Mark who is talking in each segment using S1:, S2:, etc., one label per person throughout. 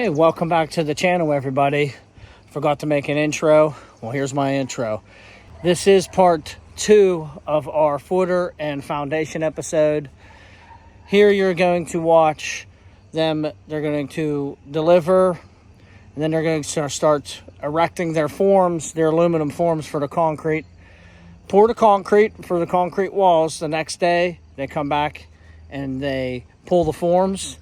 S1: Hey, welcome back to the channel, everybody. Forgot to make an intro. Well, here's my intro. This is part 2 of our footer and foundation episode. Here you're going to watch them. They're going to deliver, and then they're going to start erecting their forms, their aluminum forms for the concrete. Pour the concrete for the concrete walls. The next day, they come back and they pull the forms.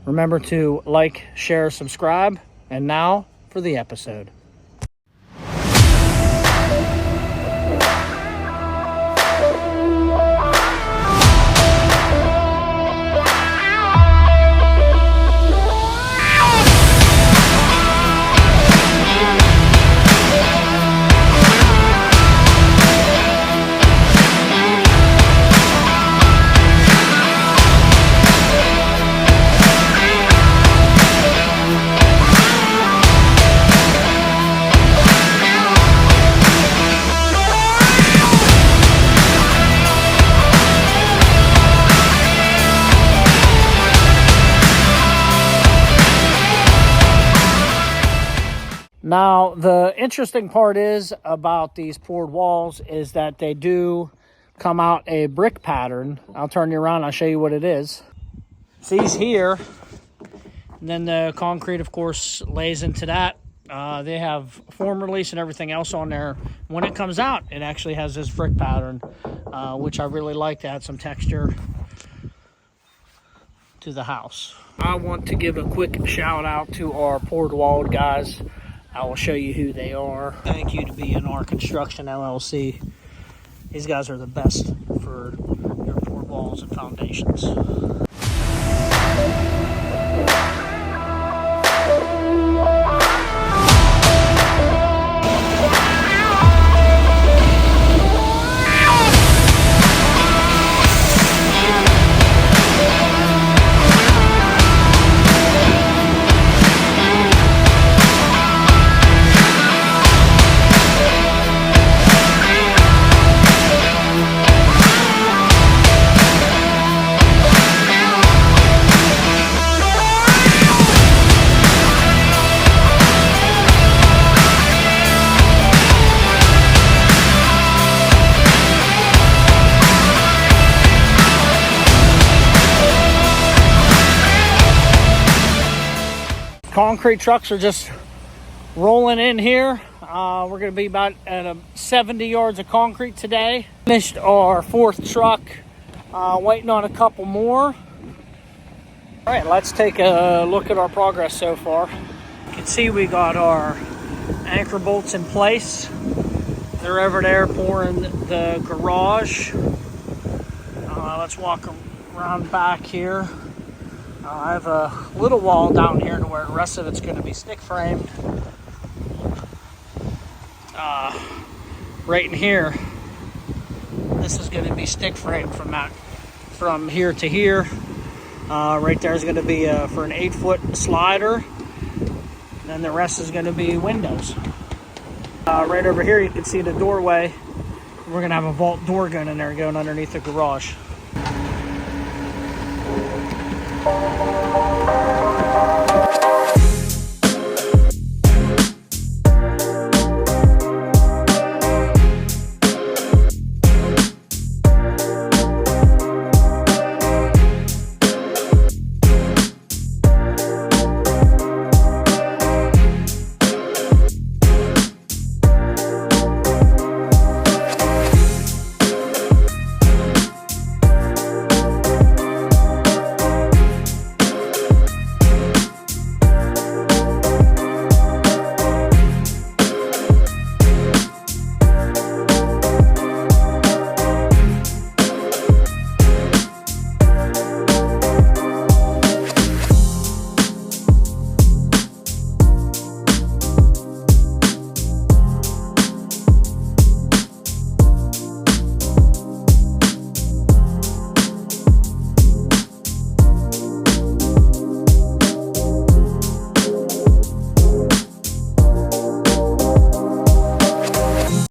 S1: Remember to like, share, subscribe. And now for the episode. Now, the interesting part is about these poured walls is that they do come out a brick pattern. I'll turn you around. I'll show you what it is. It's these here. And then the concrete, of course, lays into that. They have form release and everything else on there. When it comes out, it actually has this brick pattern, which I really like to add some texture to the house. I want to give a quick shout out to our poured wall guys. I will show you who they are. Thank you to B&R Construction LLC. These guys are the best for your poured walls and foundations. Concrete trucks are just rolling in here. We're going to be about at 70 yards of concrete today. Finished our 4th truck, waiting on a couple more. All right, let's take a look at our progress so far. You can see we got our anchor bolts in place. They're over there pouring the garage. Let's walk around back here. I have a little wall down here to where the rest of it's going to be stick framed. Right in here, this is going to be stick framed from here to here. Right there is going to be for an 8-foot slider. And then the rest is going to be windows. Right over here you can see the doorway. We're going to have a vault door going in there going underneath the garage.